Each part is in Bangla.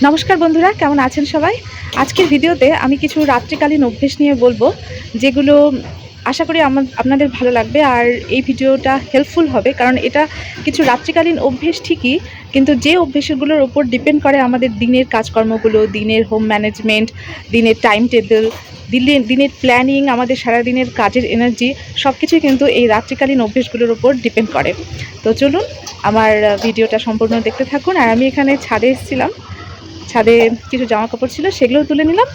নমস্কার বন্ধুরা, কেমন আছেন সবাই? আজকের ভিডিওতে আমি কিছু রাত্রিকালীন অভ্যেস নিয়ে বলবো, যেগুলো আশা করি আপনাদের ভালো লাগবে। আর এই ভিডিওটা হেল্পফুল হবে, কারণ এটা কিছু রাত্রিকালীন অভ্যেস ঠিকই, কিন্তু যে অভ্যেসগুলোর উপর ডিপেন্ড করে আমাদের দিনের কাজকর্মগুলো, দিনের হোম ম্যানেজমেন্ট, দিনের টাইম টেবিল, দিনের প্ল্যানিং, আমাদের সারাদিনের কাজের এনার্জি, সব কিছুই কিন্তু এই রাত্রিকালীন অভ্যেসগুলোর উপর ডিপেন্ড করে। তো চলুন আমার ভিডিওটা সম্পূর্ণ দেখতে থাকুন। আর আমি এখানে ছাদে এসেছিলাম, ছাদে কিছু জামা কাপড় ছিল, সেগুলোও তুলে নিলাম।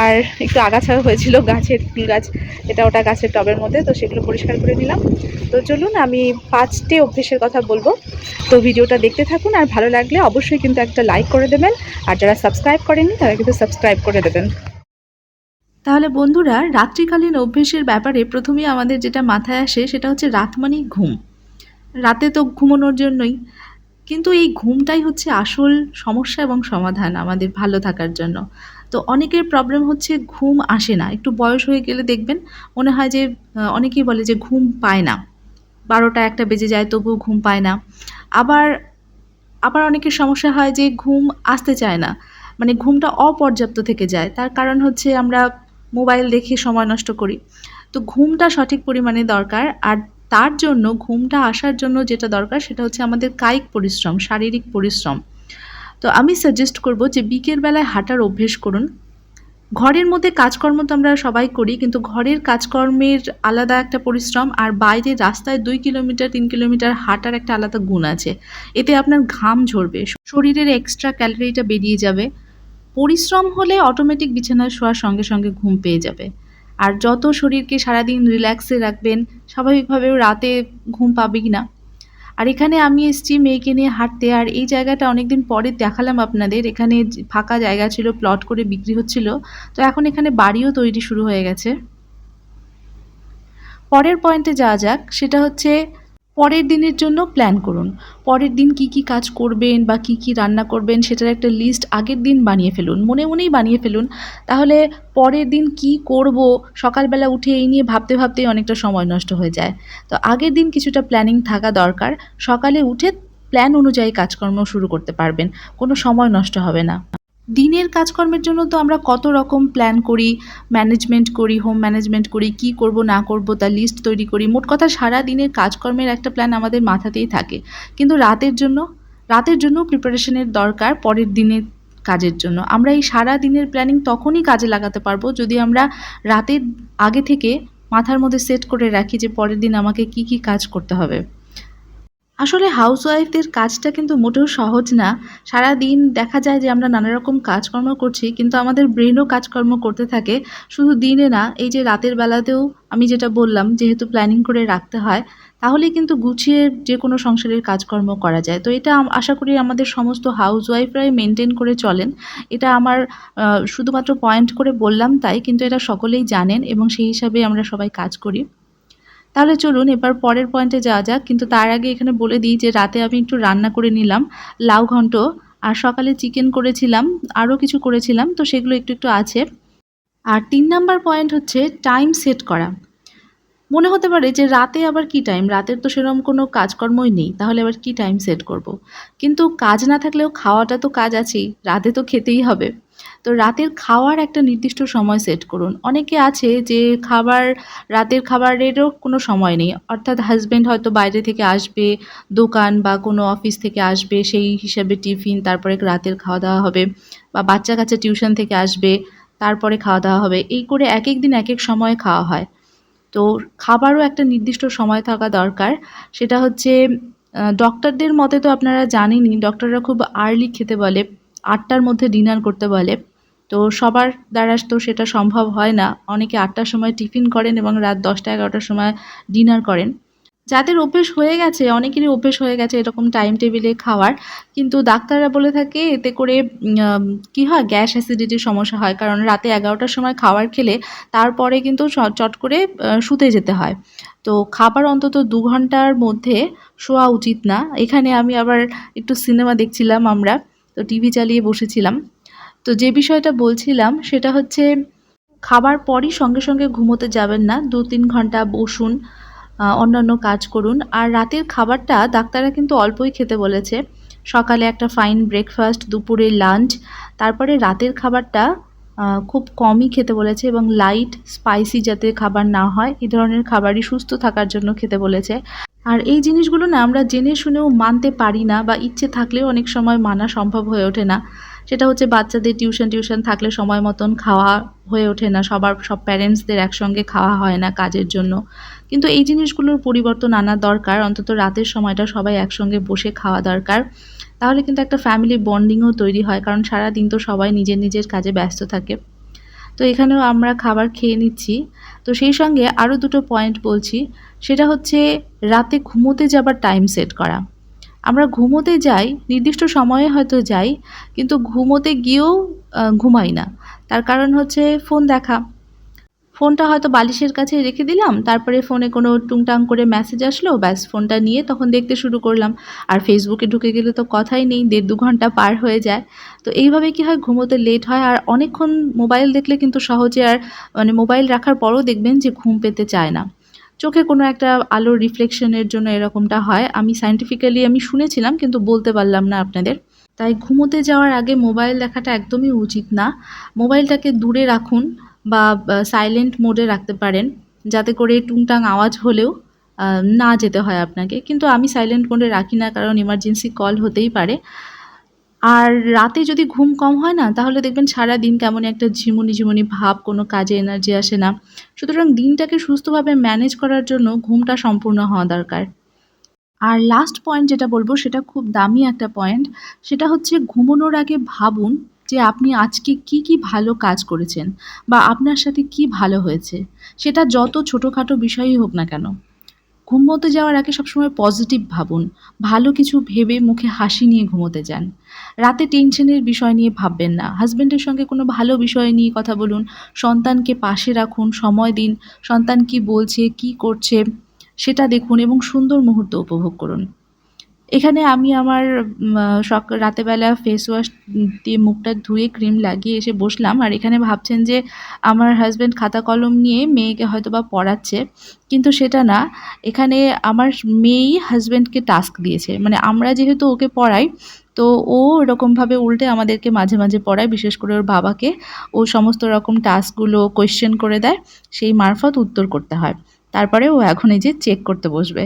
আর একটু আগাছা হয়েছিল, গাছের ফুল গাছ, এটা ওটা গাছের টবের মধ্যে, তো সেগুলো পরিষ্কার করে নিলাম। তো চলুন আমি 5টে অভ্যেসের কথা বলবো। তো ভিডিওটা দেখতে থাকুন, আর ভালো লাগলে অবশ্যই কিন্তু একটা লাইক করে দেবেন, আর যারা সাবস্ক্রাইব করেননি তারা কিন্তু সাবস্ক্রাইব করে দেবেন। তাহলে বন্ধুরা, রাত্রিকালীন অভ্যেসের ব্যাপারে প্রথমেই আমাদের যেটা মাথায় আসে সেটা হচ্ছে রাত মানেই ঘুম। রাতে তো ঘুমানোর জন্যই, কিন্তু এই ঘুমটাই হচ্ছে আসল সমস্যা এবং সমাধান আমাদের ভালো থাকার জন্য। তো অনেকের প্রবলেম হচ্ছে ঘুম আসে না, একটু বয়স হয়ে গেলে দেখবেন মনে হয় যে অনেকেই বলে যে ঘুম পায় না, 12টা 1টা বেজে যায় তবুও ঘুম পায় না। আবার আবার অনেকের সমস্যা হয় যে ঘুম আসতে চায় না, মানে ঘুমটা অপর্যাপ্ত থেকে যায়। তার কারণ হচ্ছে আমরা মোবাইল দেখে সময় নষ্ট করি। তো ঘুমটা সঠিক পরিমাণে দরকার, আর তার জন্য ঘুমটা আসার জন্য যেটা দরকার সেটা হচ্ছে আমাদের কায়িক পরিশ্রম, শারীরিক পরিশ্রম। তো আমি সাজেস্ট করব যে বিকেল বেলায় হাঁটার অভ্যেস করুন। ঘরের মধ্যে কাজকর্ম তো আমরা সবাই করি, কিন্তু ঘরের কাজকর্মের আলাদা একটা পরিশ্রম, আর বাইরে রাস্তায় 2 কিলোমিটার 3 কিলোমিটার হাঁটার একটা আলাদা গুণ আছে। এতে আপনার ঘাম ঝরবে, শরীরের এক্সট্রা ক্যালোরিটা বেরিয়ে যাবে। পরিশ্রম হলে অটোমেটিক বিছানায় শোয়ার সঙ্গে সঙ্গে ঘুম পেয়ে যাবে। আর যত শরীরকে সারাদিন রিল্যাক্সে রাখবেন, স্বাভাবিকভাবেও রাতে ঘুম পাবেই না। আর এখানে আমি এসেছি মেয়েকে নিয়ে হাঁটতে, আর এই জায়গাটা অনেকদিন পরে দেখালাম আপনাদের। এখানে ফাঁকা জায়গা ছিল, প্লট করে বিক্রি হচ্ছিল, তো এখন এখানে বাড়িও তৈরি শুরু হয়ে গেছে। পরের পয়েন্টে যাওয়া যাক, সেটা হচ্ছে পরের দিনের জন্য প্ল্যান করুন। পরের দিন কি কি কাজ করবেন বা কি কি রান্না করবেন সেটার একটা লিস্ট আগের দিন বানিয়ে ফেলুন, মনে মনেই বানিয়ে ফেলুন। তাহলে পরের দিন কি করব, সকালবেলা উঠে এই নিয়ে ভাবতে ভাবতেই অনেকটা সময় নষ্ট হয়ে যায়। তো আগের দিন কিছুটা প্ল্যানিং থাকা দরকার, সকালে উঠে প্ল্যান অনুযায়ী কাজকর্ম শুরু করতে পারবেন, কোনো সময় নষ্ট হবে না। দিনের কাজকর্মের জন্য তো আমরা কত রকম প্ল্যান করি, ম্যানেজমেন্ট করি, হোম ম্যানেজমেন্ট করি, কি করব না করব তার লিস্ট তৈরি করি। মোট কথা সারা দিনের কাজকর্মের একটা প্ল্যান আমাদের মাথাতেই থাকে, কিন্তু রাতের জন্য প্রিপারেশনের দরকার পরের দিনের কাজের জন্য। আমরা এই সারা দিনের প্ল্যানিং তখনই কাজে লাগাতে পারবো যদি আমরা রাতের আগে থেকে মাথার মধ্যে সেট করে রাখি যে পরের দিন আমাকে কি কি কাজ করতে হবে। আসলে হাউসওয়াইফদের কাজটা কিন্তু মোটেও সহজ না। সারাদিন দেখা যায় যে আমরা নানা রকম কাজকর্ম করছি, কিন্তু আমাদের ব্রেনও কাজকর্ম করতে থাকে। শুধু দিনে না, এই যে রাতের বেলাতেও আমি যেটা বললাম, যেহেতু প্ল্যানিং করে রাখতে হয়, তাহলেই কিন্তু গুছিয়ে যে কোনো সংসারের কাজকর্ম করা যায়। তো এটা আশা করি আমাদের সমস্ত হাউসওয়াইফরাই মেনটেন করে চলেন। এটা আমার শুধুমাত্র পয়েন্ট করে বললাম তাই, কিন্তু এটা সকলেই জানেন এবং সেই হিসাবে আমরা সবাই কাজ করি। তাহলে চলুন এবার পরের পয়েন্টে যাওয়া যাক, কিন্তু তার আগে এখানে বলে দিই যে রাতে আমি একটু রান্না করে নিলাম, লাউ ঘন্ট। আর সকালে চিকেন করেছিলাম, আরও কিছু করেছিলাম, তো সেগুলো একটু একটু আছে। আর 3 নাম্বার পয়েন্ট হচ্ছে টাইম সেট করা। মনে হতে পারে যে রাতে আবার কি টাইম, রাতের তো সেরকম কোনো কাজকর্মই নেই, তাহলে আবার কি টাইম সেট করব। কিন্তু কাজ না থাকলেও খাওয়াটা তো কাজ আছেই, রাতে তো খেতেই হবে। তো রাতের খাওয়ার একটা নির্দিষ্ট সময় সেট করুন। অনেকে আছে যে রাতের খাবারেরও কোনো সময় নেই, অর্থাৎ হাজব্যান্ড হয়তো বাইরে থেকে আসবে, দোকান বা কোনো অফিস থেকে আসবে, সেই হিসাবে টিফিন, তারপরে রাতের খাওয়া দাওয়া হবে, বা বাচ্চা কাচ্চা টিউশন থেকে আসবে, তারপরে খাওয়া দাওয়া হবে, এই করে এক এক দিন এক এক সময়ে খাওয়া হয়। তো খাবারও একটা নির্দিষ্ট সময় থাকা দরকার। সেটা হচ্ছে ডক্টরদের মতে তো আপনারা জানেনই, ডক্টররা খুব আর্লি খেতে বলে, 8টার মধ্যে ডিনার করতে বলে। তো সবার দ্বারা তো সেটা সম্ভব হয় না। অনেকে 8টার সময় টিফিন করেন এবং রাত 10টা 11টার সময় ডিনার করেন। যাদের অভ্যেস হয়ে গেছে, অনেকেরই অভ্যেস হয়ে গেছে এরকম টাইম টেবিলে খাওয়ার, কিন্তু ডাক্তাররা বলে থাকে এতে করে কী হয়, গ্যাস অ্যাসিডিটির সমস্যা হয়। কারণ রাতে 11টার সময় খাবার খেলে তারপরে কিন্তু চট করে শুতে যেতে হয়। তো খাবার অন্তত 2 ঘন্টার মধ্যে শোয়া উচিত না। এখানে আমি আবার একটু সিনেমা দেখছিলাম আমরা, তো টিভি চালিয়ে বসেছিলাম। তো যে বিষয়টা বলছিলাম সেটা হচ্ছে খাবার পরই সঙ্গে সঙ্গে ঘুমোতে যাবেন না, 2-3 ঘন্টা বসুন, অন্যান্য কাজ করুন। আর রাতের খাবারটা ডাক্তাররা কিন্তু অল্পই খেতে বলেছে। সকালে একটা ফাইন ব্রেকফাস্ট, দুপুরে লাঞ্চ, তারপরে রাতের খাবারটা খুব কমই খেতে বলেছে এবং লাইট স্পাইসি যাতে খাবার না হয় এই ধরনের খাবারই সুস্থ থাকার জন্য খেতে বলেছে। আর এই জিনিসগুলো না আমরা জেনে শুনেও মানতে পারি না, বা ইচ্ছে থাকলেও অনেক সময় মানা সম্ভব হয়ে ওঠে না। সেটা হচ্ছে বাচ্চাদের টিউশন থাকলে সময় মতন খাওয়া হয়ে ওঠে না, সব প্যারেন্টসদের একসঙ্গে খাওয়া হয় না কাজের জন্য। কিন্তু এই জিনিসগুলোর পরিবর্তন আনা দরকার, অন্তত রাতের সময়টা সবাই একসঙ্গে বসে খাওয়া দরকার। তাহলে কিন্তু একটা ফ্যামিলি বন্ডিংও তৈরি হয়, কারণ সারাদিন তো সবাই নিজের কাজে ব্যস্ত থাকে। তো এখানেও আমরা খাবার খেয়ে নিচ্ছি। তো সেই সঙ্গে আরও দুটো পয়েন্ট বলছি, সেটা হচ্ছে রাতে ঘুমোতে যাবার টাইম সেট করা। আমরা ঘুমোতে যাই, নির্দিষ্ট সময়ে হয়তো যাই, কিন্তু ঘুমোতে গিয়েও ঘুমাই না। তার কারণ হচ্ছে ফোন দেখা। ফোনটা হয়তো বালিশের কাছে রেখে দিলাম, তারপরে ফোনে কোনো টুংটাং করে মেসেজ আসলো, ব্যাস ফোনটা নিয়ে তখন দেখতে শুরু করলাম। আর ফেসবুকে ঢুকে গেলে তো কথাই নেই, 1.5-2 ঘন্টা পার হয়ে যায়। তো এইভাবে কি হয়, ঘুমোতে লেট হয়। আর অনেকক্ষণ মোবাইল দেখলে কিন্তু সহজে আর মোবাইল রাখার পরও দেখবেন যে ঘুম পেতে চায় না। চোখে কোনো একটা আলোর রিফ্লেকশনের জন্য এরকমটা হয়। সায়েন্টিফিক্যালি শুনেছিলাম, কিন্তু বলতে পারলাম না আপনাদের। তাই ঘুমোতে যাওয়ার আগে মোবাইল দেখাটা একদমই উচিত না। মোবাইলটাকে দূরে রাখুন বা সাইলেন্ট মোডে রাখতে পারেন, যাতে করে টুংটাং আওয়াজ হলেও না যেতে হয় আপনাকে। কিন্তু আমি সাইলেন্ট মোডে রাখি না, কারণ এমার্জেন্সি কল হতেই পারে। আর রাতে যদি ঘুম কম হয় না, তাহলে দেখবেন সারাদিন কেমন একটা ঝিমুনি ভাব, কোনো কাজে এনার্জি আসে না। সুতরাং দিনটাকে সুস্থভাবে ম্যানেজ করার জন্য ঘুমটা সম্পূর্ণ হওয়া দরকার। আর লাস্ট পয়েন্ট যেটা বলবো, সেটা খুব দামি একটা পয়েন্ট। সেটা হচ্ছে ঘুমানোর আগে ভাবুন যে আপনি আজকে কি ভালো কাজ করেছেন, বা আপনার সাথে কি ভালো হয়েছে। সেটা যত ছোটোখাটো বিষয়ই হোক না কেন। ঘুমোতে যাওয়ার আগে সবসময় পজিটিভ ভাবুন। ভালো কিছু ভেবে মুখে হাসি নিয়ে ঘুমোতে যান। রাতে টেনশনের বিষয় নিয়ে ভাববেন না। হাসব্যান্ডের সঙ্গে কোনো ভালো বিষয় নিয়ে কথা বলুন। সন্তানকে পাশে রাখুন, সময় দিন। সন্তান কি বলছে, কি করছে সেটা দেখুন এবং সুন্দর মুহূর্ত উপভোগ করুন। এখানে আমি আমার রাতেবেলা ফেস ওয়াশ দিয়ে মুখটা ধুয়ে ক্রিম লাগিয়ে এসে বসলাম। আর এখানে ভাবছেন যে আমার হাসব্যান্ড খাতা কলম নিয়ে মেয়েকে হয়তোবা পড়াচ্ছে। কিন্তু সেটা না। এখানে আমার মেয়েই হাসব্যান্ডকে টাস্ক দিয়েছে। আমরা যেহেতু ওকে পড়াই, তো ও এরকমভাবে উল্টে আমাদেরকে মাঝে পড়ায়, বিশেষ করে ওর বাবাকে। ও সমস্ত রকম টাস্কগুলো কোয়েশ্চেন করে দেয়, সেই মারফত উত্তর করতে হয়। তারপরে ও এখন এই যে চেক করতে বসবে।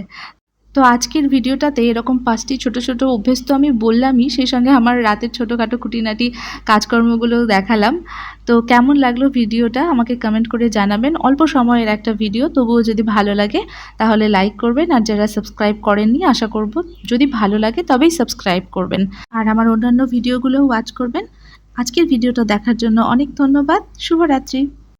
তো আজকের ভিডিওটাতে এরকম 5টি ছোট অভ্যেস তো আমি বললামই, সেই সঙ্গে আমার রাতের ছোটোখাটো খুঁটিনাটি কাজকর্মগুলোও দেখালাম। তো কেমন লাগলো ভিডিওটা আমাকে কমেন্ট করে জানাবেন। অল্প সময়ের একটা ভিডিও, তবুও যদি ভালো লাগে তাহলে লাইক করবেন। আর যারা সাবস্ক্রাইব করেননি, আশা করব যদি ভালো লাগে তবেই সাবস্ক্রাইব করবেন। আর আমার অন্যান্য ভিডিওগুলোও ওয়াচ করবেন। আজকের ভিডিওটা দেখার জন্য অনেক ধন্যবাদ। শুভরাত্রি।